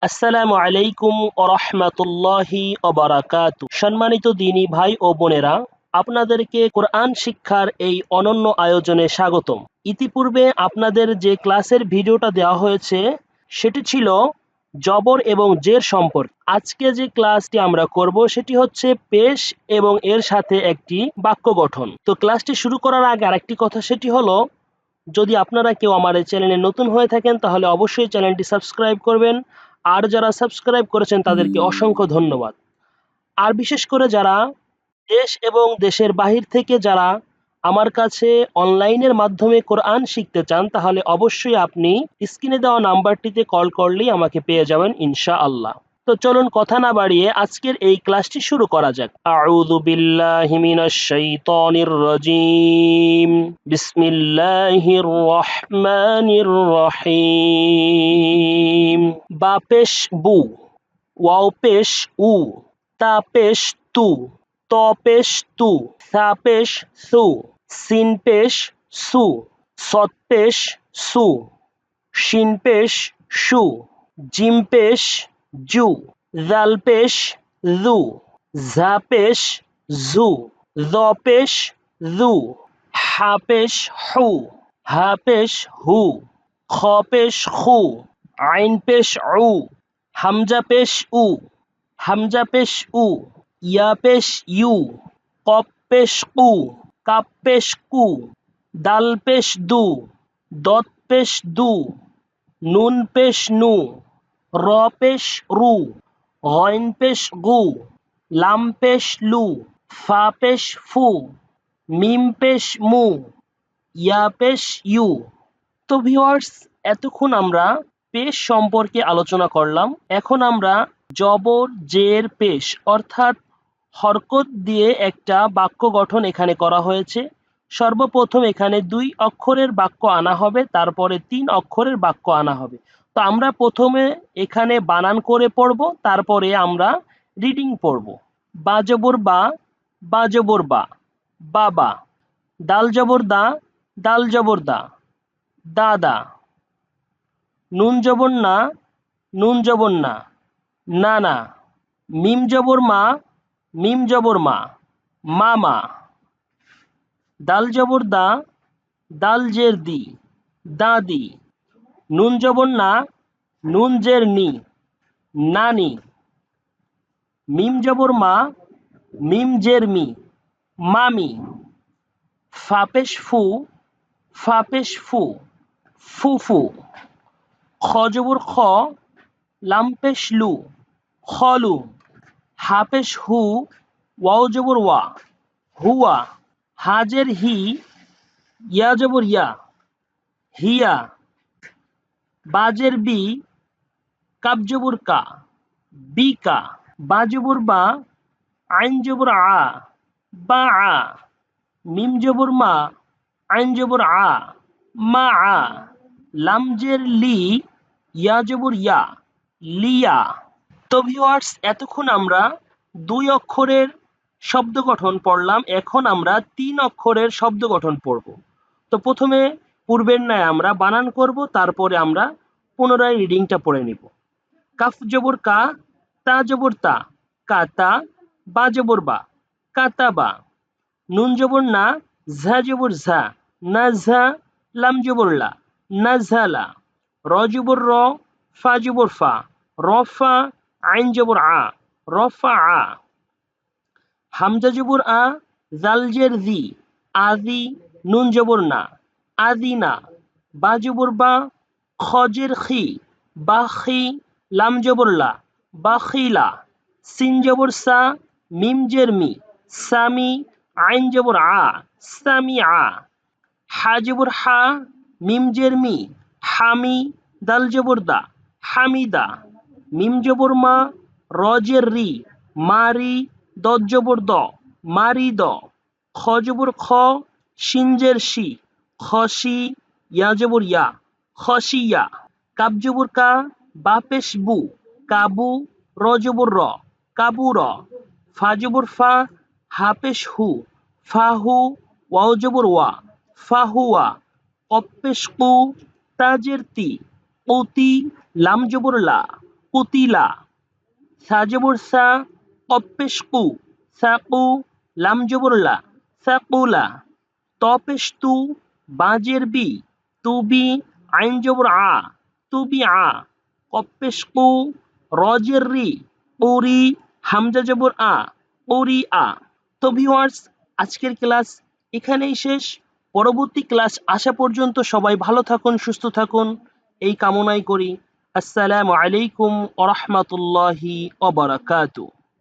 আসসালামু আলাইকুম ওয়া রাহমাতুল্লাহি ওয়া বারাকাতুহু। সম্মানিত দিনী ভাই ও বোনেরা, আপনাদেরকে কোরআন শিক্ষার এই অনন্য আয়োজনে স্বাগতম। ইতিপূর্বে আপনাদের যে ক্লাসের ভিডিওটা দেওয়া হয়েছে সেটি ছিল জবর এবং জের সম্পর্কে। আজকে যে ক্লাসটি আমরা করব সেটি হচ্ছে পেশ এবং এর সাথে একটি বাক্য গঠন। তো ক্লাসটি শুরু করার আগে আরেকটি কথা, সেটি হলো যদি আপনারা কেউ আমার এই চ্যানেলে নতুন হয়ে থাকেন তাহলে অবশ্যই চ্যানেলটি সাবস্ক্রাইব করবেন। আর যারা সাবস্ক্রাইব করেছেন তাদেরকে অসংখ্য ধন্যবাদ। আর বিশেষ করে যারা দেশ এবং দেশের বাহির থেকে যারা আমার কাছে অনলাইনের মাধ্যমে কোরআন শিখতে চান তাহলে অবশ্যই আপনি স্ক্রিনে দেওয়া নাম্বারটিতে কল করলেই আমাকে পেয়ে যাবেন ইনশাআল্লাহ। তো চলুন কথা না বাড়িয়ে আজকের এই ক্লাসটি শুরু করা যাক। আউযু বিল্লাহি মিনাশ শাইতানির রাজীম। বিসমিল্লাহির রহমানির রহিম। বা পেশ বু, ওয়াও পেশ উ, তা পেশ তু, ত পেশ তু, সা পেশ সু, সিন পেশ সু, সদ পেশ সু, শিন পেশ শু, জিম পেশ জু, জাল পেশ জু, ঝা পেশ জু, য পেশ জু, হা পেশ হু, হা পেশ হু, খ পেশ খু, আইন পেশ উ, হামজা পেশ উ, হামজা পেশ উ, ইয়া পেশ ইউ, কপ পেশ কু, কাপ পেশ কু, দাল পেশ দু, দত পেশ দু, নুন পেশ নু, র পেশ রু, গইন পেশ গু, লাম পেশ লু, ফা পেশ ফু, মিম পেশ মু, ইয়া পেশ ইউ। তো ভিউয়ার্স, এতক্ষণ আমরা পেশ সম্পর্কে আলোচনা করলাম। এখন আমরা জবর জের পেশ অর্থাৎ হরকত দিয়ে একটা বাক্য গঠন এখানে করা হয়েছে। সর্বপ্রথম এখানে 2 অক্ষরের বাক্য আনা হবে, তারপরে 3 অক্ষরের বাক্য আনা হবে। তো আমরা প্রথমে এখানে বানান করে পড়ব, তারপরে আমরা রিডিং পড়ব। বা জবর বা, বা জবর বা, বাবা। দাল জবর দা, দাল জবর দা, দাদা। নুন জবর না, নুন জবর না, নানা। মিম জবর মা, মিম জবর মা, মামা। দাল জবর দা, দাল জের দি, দাদি। নুন জবর না, নুন জের নি, নানি। মিম জবর মা, মিম জের মি, মামি। ফা পেশ ফু, ফা পেশ ফু, ফুফু। খ জবর খ, লাম পেশ লু, খলু। হা পেশ হু, ওয়াও জবর ওয়া, হুয়া। হাজের হি, ইয়া জবর ইয়া, হিয়া। বাজের বি, কাব জবর কা, বিকা। বা জবর বা, আইন জবর আ, বা আ। মিম জবর মা, আইন জবর আ, মা আ। লাম জের লি, ইয়া জবর ইয়া, লিয়া। তো ভিউয়ার্স, এতক্ষণ আমরা 2 অক্ষরের শব্দ গঠন পড়লাম। এখন আমরা 3 অক্ষরের শব্দ গঠন পড়ব। তো প্রথমে পূর্বের ন্যায় আমরা বানান করব, তারপরে আমরা পুনরায় রিডিংটা পড়ে নিব। কাফ জবর কা, তা জবর তা, কাতা। বা জবর বা, কাতাবা। নুন জবর না, ঝা জবর ঝা, না ঝা। লাম জবর লা, না ঝালা। র জবর র, ফা জবর ফা, রফা। আইন জবর আ, রফা আ। হামজা জবর আ, জাল জের জি, আজি। নুন জবর না, আদিনা। বা জবর বা, খ জের খি, বাখি। লাম জবর লা, বাখিলা। সিন জবর সা, মিম জের মি, সামি। আইন জবর আ, সামি আ। হা জবর হা, মিম জের মি, হামি। দাল জবর দা, হামিদা। মিম জবর মা, র জের রি, মারি। দত জবর দ, মারি দ। খ জবর খ, শিন জের শি, খসি। ইয়া জবর ইয়া, খসিয়া। কাব জবর কা, বা পেশ বু, কাবু। র জবর র, কাবুর। ফা জবর ফা, হা পেশ হু, ফাহু। ওয়াও জবর ওয়া, ফাহুয়া। কফ পেশ কু, তা জের তি, অতি। লাম জবর লা, কুতিলা, সা জবর সা, কফ পেশ কু, সাকু, লাম জবর লা, সাকুলা, ত পেশ তু, বা জের বি, তুবি, আইন জবর আ, তুবি আ, কফ পেশ কু, র জের রি, উরি, হামজা জবর আ, উরি আ। তো ভিউয়ার্স, আজকের ক্লাস এখানেই শেষ। পরবর্তী ক্লাস আসা পর্যন্ত সবাই ভালো থাকুন, সুস্থ থাকুন, এই কামনাই করি। আসসালামু আলাইকুম ওয়া রাহমাতুল্লাহি ওয়া বারাকাতুহু।